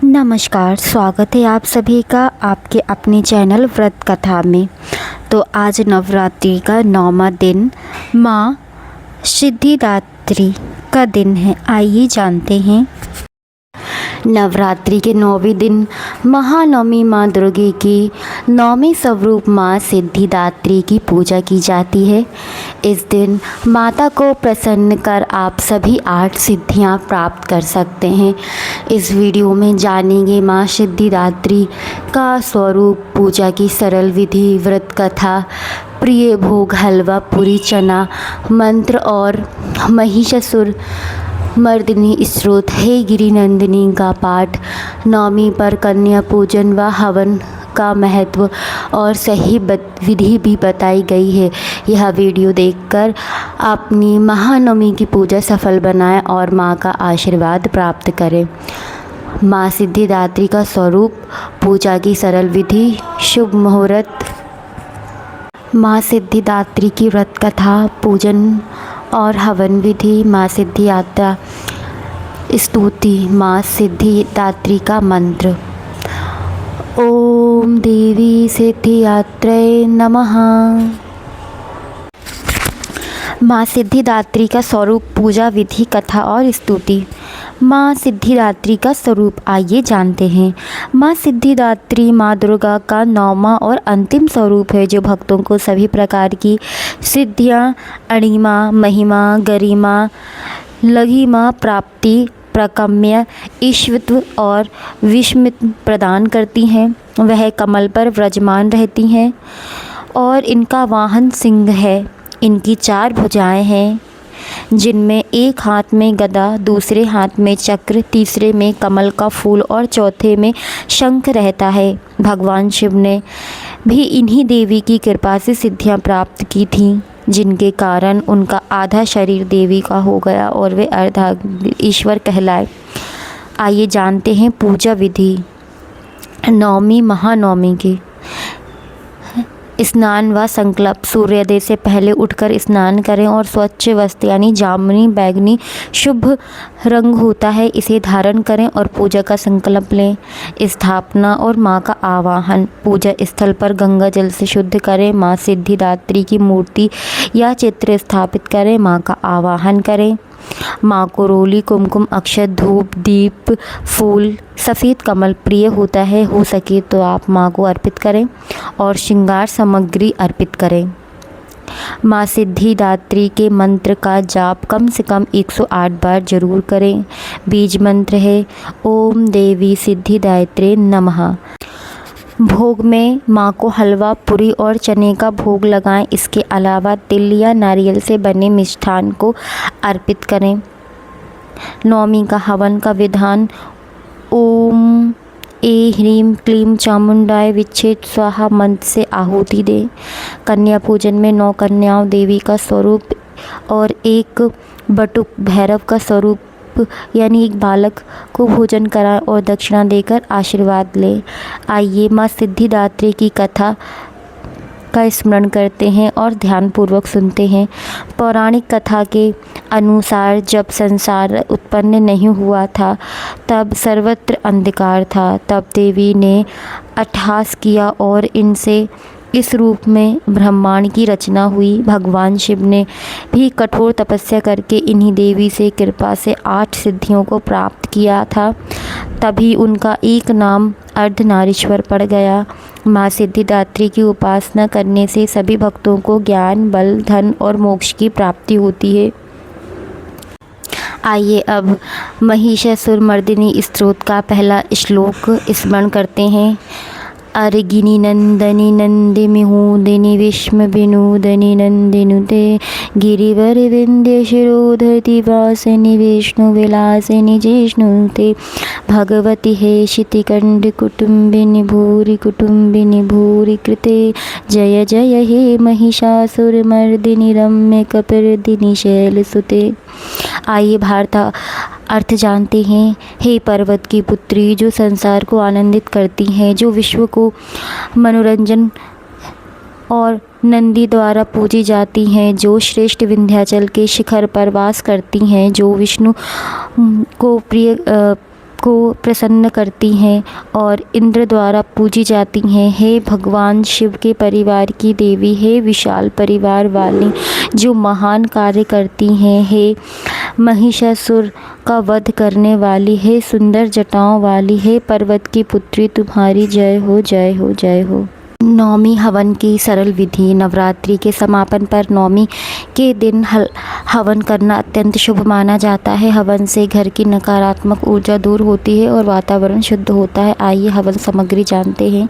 नमस्कार, स्वागत है आप सभी का आपके अपने चैनल व्रत कथा में। तो आज नवरात्रि का 9वां दिन माँ सिद्धिदात्री का दिन है। आइए जानते हैं। नवरात्रि के 9वें दिन महानवमी माँ दुर्गे की 9वें स्वरूप माँ सिद्धिदात्री की पूजा की जाती है। इस दिन माता को प्रसन्न कर आप सभी 8 सिद्धियाँ प्राप्त कर सकते हैं। इस वीडियो में जानेंगे माँ सिद्धिदात्री का स्वरूप, पूजा की सरल विधि, व्रत कथा, प्रिय भोग हलवा, पूरी चना मंत्र और महिषासुर मर्दिनी स्त्रोत, हे गिरिनंदिनी का पाठ, नवमी पर कन्या पूजन व हवन का महत्व और सही विधि भी बताई गई है। यह वीडियो देखकर अपनी महानवमी की पूजा सफल बनाएं और माँ का आशीर्वाद प्राप्त करें। माँ सिद्धिदात्री का स्वरूप, पूजा की सरल विधि, शुभ मुहूर्त, माँ सिद्धिदात्री की व्रत कथा, पूजन और हवन विधि, माँ सिद्धिदात्री स्तुति, माँ सिद्धिदात्री का मंत्र। ओम देवी सिद्धिदात्रै नमः। माँ सिद्धिदात्री का स्वरूप, पूजा विधि, कथा और स्तुति। माँ सिद्धिदात्री का स्वरूप आइए जानते हैं। माँ सिद्धिदात्री माँ दुर्गा का 9वां और अंतिम स्वरूप है, जो भक्तों को सभी प्रकार की सिद्धियाँ, अणिमा, महिमा, गरिमा, लघिमा, प्राप्ति, प्रकम्य, ईश्वरत्व और विस्मृत प्रदान करती हैं। वह कमल पर विराजमान रहती हैं और इनका वाहन सिंह है। इनकी 4 भुजाएं हैं, जिनमें एक हाथ में गदा, दूसरे हाथ में चक्र, तीसरे में कमल का फूल और चौथे में शंख रहता है। भगवान शिव ने भी इन्हीं देवी की कृपा से सिद्धियां प्राप्त की थीं, जिनके कारण उनका आधा शरीर देवी का हो गया और वे अर्धा ईश्वर कहलाए। आइए जानते हैं पूजा विधि। नवमी महानवमी की स्नान व संकल्प। सूर्योदय से पहले उठकर स्नान करें और स्वच्छ वस्त्र यानी जामुनी बैगनी शुभ रंग होता है, इसे धारण करें और पूजा का संकल्प लें। स्थापना और माँ का आवाहन। पूजा स्थल पर गंगा जल से शुद्ध करें, माँ सिद्धिदात्री की मूर्ति या चित्र स्थापित करें, माँ का आवाहन करें। माँ को रोली, कुमकुम, अक्षत, धूप, दीप, फूल, सफ़ेद कमल प्रिय होता है। हो सके तो आप माँ को अर्पित करें और श्रृंगार सामग्री अर्पित करें। माँ सिद्धिदात्री के मंत्र का जाप कम से कम 108 बार जरूर करें। बीज मंत्र है ओम देवी सिद्धिदात्रे नमः। भोग में माँ को हलवा, पूरी और चने का भोग लगाएं। इसके अलावा तिल या नारियल से बने मिष्ठान को अर्पित करें। नवमी का हवन का विधान। ओम ह्रीं क्लीं चामुंडाय विच्छेद स्वाहा मंत्र से आहुति दें। कन्या पूजन में 9 कन्याओं देवी का स्वरूप और एक बटुक भैरव का स्वरूप यानी एक बालक को भोजन कराएं और दक्षिणा देकर आशीर्वाद लें। आइए माँ सिद्धिदात्री की कथा का स्मरण करते हैं और ध्यानपूर्वक सुनते हैं। पौराणिक कथा के अनुसार जब संसार उत्पन्न नहीं हुआ था, तब सर्वत्र अंधकार था। तब देवी ने अट्टहास किया और इनसे इस रूप में ब्रह्मांड की रचना हुई। भगवान शिव ने भी कठोर तपस्या करके इन्हीं देवी से कृपा से 8 सिद्धियों को प्राप्त किया था। तभी उनका एक नाम अर्धनारीश्वर पड़ गया। माँ सिद्धिदात्री की उपासना करने से सभी भक्तों को ज्ञान, बल, धन और मोक्ष की प्राप्ति होती है। आइए अब महिषासुर मर्दिनी स्तोत्र का पहला श्लोक स्मरण करते हैं। अर्गिनी नंदनी नंदिमिहूदिनी विष्म विनूदनी नंदिनुते गिरिवर विंध्य शिरोधति वासिनी विष्णु विलासिनी जिष्णुते भगवती हे शितिकंड कुटुंबिनी भूरि कृते जय जय हे महिषासुर मर्दिनी रम्य कपिर्दिनी शैलसुते। आइए भारत अर्थ जानते हैं। हे पर्वत की पुत्री, जो संसार को आनंदित करती हैं, जो विश्व को मनोरंजन और नंदी द्वारा पूजी जाती हैं, जो श्रेष्ठ विंध्याचल के शिखर पर वास करती हैं, जो विष्णु को प्रिय को प्रसन्न करती हैं और इंद्र द्वारा पूजी जाती हैं। हे भगवान शिव के परिवार की देवी, हे विशाल परिवार वाली जो महान कार्य करती हैं, हे महिषासुर का वध करने वाली, हे सुंदर जटाओं वाली, हे पर्वत की पुत्री, तुम्हारी जय हो जय हो जय हो। नवमी हवन की सरल विधि। नवरात्रि के समापन पर नवमी के दिन हवन करना अत्यंत शुभ माना जाता है। हवन से घर की नकारात्मक ऊर्जा दूर होती है और वातावरण शुद्ध होता है। आइए हवन सामग्री जानते हैं।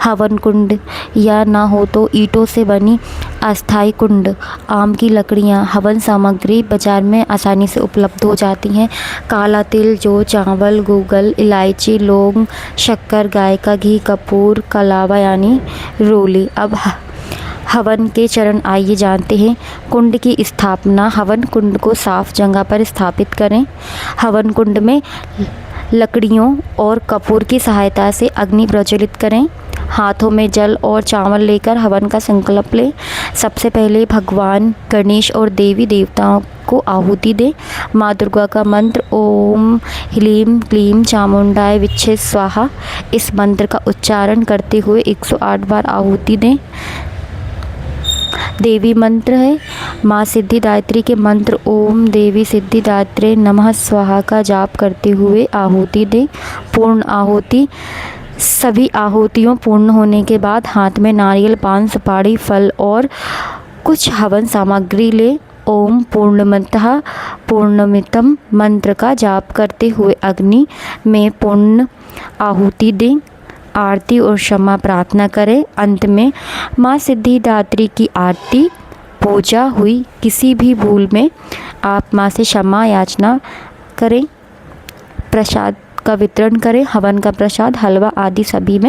हवन कुंड या ना हो तो ईंटों से बनी अस्थायी कुंड, आम की लकड़ियाँ। हवन सामग्री बाजार में आसानी से उपलब्ध हो जाती हैं। काला तिल, जौ, चावल, गूगल, इलायची, लौंग, शक्कर, गाय का घी, कपूर, कलावा यानी रोली। अब हवन के चरण आइए जानते हैं। कुंड की स्थापना। हवन कुंड को साफ जगह पर स्थापित करें। हवन कुंड में लकड़ियों और कपूर की सहायता से अग्नि प्रज्वलित करें। हाथों में जल और चावल लेकर हवन का संकल्प लें। सबसे पहले भगवान गणेश और देवी देवताओं को आहुति दें। माँ दुर्गा का मंत्र ओम ह्लीं क्लीं चामुंडाय विच्छे स्वाहा, इस मंत्र का उच्चारण करते हुए 108 बार आहुति दें। देवी मंत्र है माँ सिद्धिदात्री के मंत्र ओम देवी सिद्धिदात्रे नमः स्वाहा का जाप करते हुए आहुति दें। पूर्ण आहुति। सभी आहुतियों पूर्ण होने के बाद हाथ में नारियल, पान, सुपारी, फल और कुछ हवन सामग्री ले ओम पूर्णमतः पूर्णमितम मंत्र का जाप करते हुए अग्नि में पूर्ण आहुति दें। आरती और क्षमा प्रार्थना करें। अंत में माँ सिद्धिदात्री की आरती पूजा हुई किसी भी भूल में आप माँ से क्षमा याचना करें। प्रसाद का वितरण करें। हवन का प्रसाद, हलवा आदि सभी में